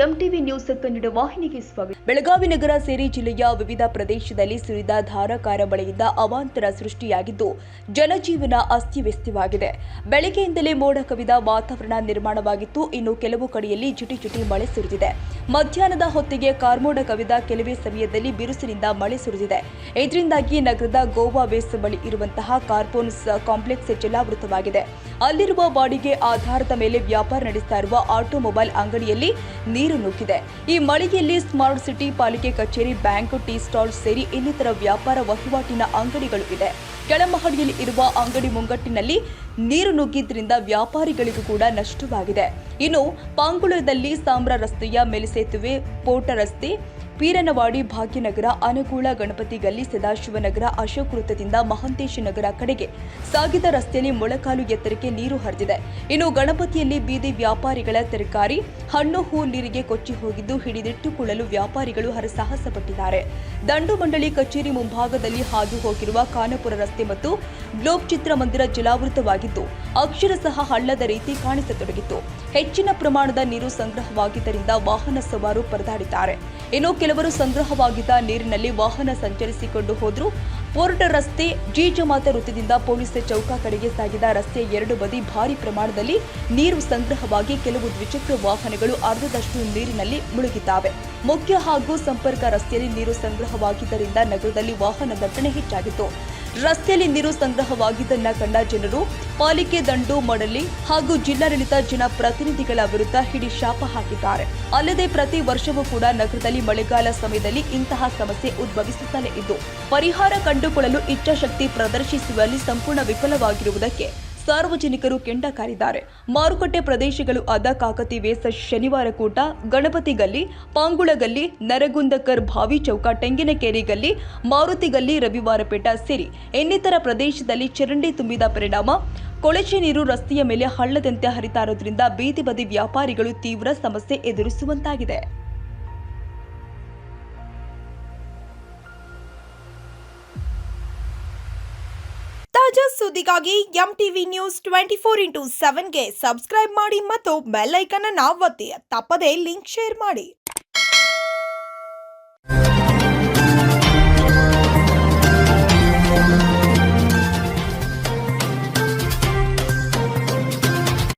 MTV news Kannada ವಾಹಿನಿಗೆ ಸ್ವಾಗತ. ಬೆಳಗಾವಿ ನಗರ ಸೇರಿ ಜಿಲ್ಲೆಯ ವಿವಿಧ ಪ್ರದೇಶದಲ್ಲಿ ಸುರಿದ ಧಾರಾಕಾರ ಮಳೆಯಿಂದ ಅವಾಂತರ ಸೃಷ್ಟಿಯಾಗಿದ್ದು ಜನಜೀವನ ಅಸ್ತವ್ಯಸ್ತವಾಗಿದೆ. ಬೆಳಗ್ಗೆಯಿಂದಲೇ ಮೋಡ ಕವಿದ ವಾತಾವರಣ ನಿರ್ಮಾಣವಾಗಿತ್ತು. ಇನ್ನು ಕೆಲವು ಕಡೆಯಲ್ಲಿ ಜಿಟಿ ಮಳೆ ಸುರಿದಿದೆ. ಮಧ್ಯಾಹ್ನದ ಹೊತ್ತಿಗೆ ಕಾರ್ಮೋಡ ಕವಿದ ಕೆಲವೇ ಸಮಯದಲ್ಲಿ ಬಿರುಸಿನಿಂದ ಮಳೆ ಸುರಿದಿದೆ. ಇದರಿಂದಾಗಿ ನಗರದ ಗೋವಾ ವೇಸ್ ಬಳಿ ಇರುವಂತಹ ಕಾರ್ಪೋನ್ಸ್ ಕಾಂಪ್ಲೆಕ್ಸ್ ಜಲಾವೃತವಾಗಿದೆ. ಅಲ್ಲಿರುವ ಬಾಡಿಗೆ ಆಧಾರದ ಮೇಲೆ ವ್ಯಾಪಾರ ನಡೆಸ್ತಾ ಇರುವ ಆಟೋಮೊಬೈಲ್ ಅಂಗಡಿಯಲ್ಲಿ ನೀರು ನುಗ್ಗಿದೆ. ಈ ಮಳೆಯಲ್ಲಿ ಸ್ಮಾರ್ಟ್ ಸಿಟಿ ಪಾಲಿಕೆ ಕಚೇರಿ, ಬ್ಯಾಂಕ್, ಟೀ ಸ್ಟಾಲ್ ಸೇರಿ ಇನ್ನಿತರ ವ್ಯಾಪಾರ ವಹಿವಾಟಿನ ಅಂಗಡಿಗಳು ಇದೆ. ಕೆಳಮಹಡಿಯಲ್ಲಿ ಇರುವ ಅಂಗಡಿ ಮುಂಗಟ್ಟಿನಲ್ಲಿ ನೀರು ನುಗ್ಗಿದ್ರಿಂದ ವ್ಯಾಪಾರಿಗಳಿಗೂ ಕೂಡ ನಷ್ಟವಾಗಿದೆ. ಇನ್ನು ಪಾಂಗುಳದಲ್ಲಿ ಸಾಂಬ್ರಾ ರಸ್ತೆಯ ಮೇಲ್ಸೇತುವೆ, ಪೋಟ ರಸ್ತೆ, ಪೀರನವಾಡಿ, ಭಾಗ್ಯನಗರ, ಅನಗೂಳ, ಗಣಪತಿ ಗಲ್ಲಿ, ಸದಾಶಿವನಗರ, ಅಶೋಕ್ ವೃತ್ತದಿಂದ ಮಹಂತೇಶ ನಗರ ಕಡೆಗೆ ಸಾಗಿದ ರಸ್ತೆಯಲ್ಲಿ ಮೊಳಕಾಲು ಎತ್ತರಕ್ಕೆ ನೀರು ಹರಿದಿದೆ. ಇನ್ನು ಗಣಪತಿಯಲ್ಲಿ ಬೀದಿ ವ್ಯಾಪಾರಿಗಳ ತರಕಾರಿ, ಹಣ್ಣು, ಹೂ ನೀರಿಗೆ ಕೊಚ್ಚಿ ಹೋಗಿದ್ದು ಹಿಡಿದಿಟ್ಟುಕೊಳ್ಳಲು ವ್ಯಾಪಾರಿಗಳು ಹರಸಾಹಸ ಪಟ್ಟಿದ್ದಾರೆ. ದಂಡು ಮಂಡಳಿ ಕಚೇರಿ ಮುಂಭಾಗದಲ್ಲಿ ಹಾದು ಹೋಗಿರುವ ಖಾನಾಪುರ ರಸ್ತೆ ಮತ್ತು ಗ್ಲೋಬ್ ಚಿತ್ರಮಂದಿರ ಜಲಾವೃತವಾಗಿದ್ದು ಅಕ್ಷರಶಃ ಹಳ್ಳದ ರೀತಿ ಕಾಣಿಸತೊಡಗಿತ್ತು. ಹೆಚ್ಚಿನ ಪ್ರಮಾಣದ ನೀರು ಸಂಗ್ರಹವಾಗಿದ್ದರಿಂದ ವಾಹನ ಸವಾರರು ಪರದಾಡಿದ್ದಾರೆ. ಇನ್ನು ಕೆಲವರು ಸಂಗ್ರಹವಾಗಿದ್ದ ನೀರಿನಲ್ಲಿ ವಾಹನ ಸಂಚರಿಸಿಕೊಂಡು ಹೋದ್ರು. ಪೋರ್ಟ್ ರಸ್ತೆ, ಜೀಜಮಾತ ವೃತ್ತದಿಂದ ಪೊಲೀಸ್ ಚೌಕ ಕಡೆಗೆ ಸಾಗಿದ ರಸ್ತೆಯ ಎರಡು ಬದಿ ಭಾರಿ ಪ್ರಮಾಣದಲ್ಲಿ ನೀರು ಸಂಗ್ರಹವಾಗಿ ಕೆಲವು ದ್ವಿಚಕ್ರ ವಾಹನಗಳು ಅರ್ಧದಷ್ಟು ನೀರಿನಲ್ಲಿ ಮುಳುಗಿದ್ದಾವೆ. ಮುಖ್ಯ ಹಾಗೂ ಸಂಪರ್ಕ ರಸ್ತೆಯಲ್ಲಿ ನೀರು ಸಂಗ್ರಹವಾಗಿದ್ದರಿಂದ ನಗರದಲ್ಲಿ ವಾಹನ ದಟ್ಟಣೆ ಹೆಚ್ಚಾಗಿತ್ತು. ರಸ್ತೆಯಲ್ಲಿ ನೀರು ಸಂಗ್ರಹವಾಗಿದ್ದನ್ನ ಕಂಡ ಜನರು ಪಾಲಿಕೆ, ದಂಡು ಮಂಡಳಿ ಹಾಗೂ ಜಿಲ್ಲಾಡಳಿತ ಜನಪ್ರತಿನಿಧಿಗಳ ವಿರುದ್ಧ ಹಿಡಿ ಶಾಪ ಹಾಕಿದ್ದಾರೆ. ಅಲ್ಲದೆ ಪ್ರತಿ ವರ್ಷವೂ ಕೂಡ ನಗರದಲ್ಲಿ ಮಳೆಗಾಲ ಸಮಯದಲ್ಲಿ ಇಂತಹ ಸಮಸ್ಯೆ ಉದ್ಭವಿಸುತ್ತಲೇ ಇದ್ದು ಪರಿಹಾರ ಕಂಡುಕೊಳ್ಳಲು ಇಚ್ಛಾಶಕ್ತಿ ಪ್ರದರ್ಶಿಸುವಲ್ಲಿ ಸಂಪೂರ್ಣ ವಿಫಲವಾಗಿರುವುದಕ್ಕೆ ಸಾರ್ವಜನಿಕರು ಕೆಂಡ ಕಾರಿದ್ದಾರೆ. ಮಾರುಕಟ್ಟೆ ಪ್ರದೇಶಗಳು ಆದ ಕಾಕತಿ ವೇಸ್, ಶನಿವಾರ ಕೂಟ, ಗಣಪತಿ ಗಲ್ಲಿ, ಪಾಂಗುಳ ಗಲ್ಲಿ, ನರಗುಂದಕರ್ ಭಾವಿ ಚೌಕ, ಟೆಂಗಿನಕೇರಿ ಗಲ್ಲಿ, ಮಾರುತಿ ಗಲ್ಲಿ, ರವಿವಾರಪೇಟ ಸೇರಿ ಇನ್ನಿತರ ಪ್ರದೇಶದಲ್ಲಿ ಚರಂಡಿ ತುಂಬಿದ ಪರಿಣಾಮ ಕೊಳಚೆ ನೀರು ರಸ್ತೆಯ ಮೇಲೆ ಹಳ್ಳದಂತೆ ಹರಿತಾ ಇರೋದ್ರಿಂದ ಬೀದಿ ಬದಿ ವ್ಯಾಪಾರಿಗಳು ತೀವ್ರ ಸಮಸ್ಯೆ ಎದುರಿಸುವಂತಾಗಿದೆ. ತಾಜಾ ಸುದ್ದಿಗಾಗಿ ಎಂಟಿವಿ ನ್ಯೂಸ್ 24x7ಗೆ ಸಬ್ಸ್ಕ್ರೈಬ್ ಮಾಡಿ ಮತ್ತು ಬೆಲ್ ಐಕಾನ್ ಅನ್ನು ಒತ್ತಿ. ತಪ್ಪದೇ ಲಿಂಕ್ ಶೇರ್ ಮಾಡಿ.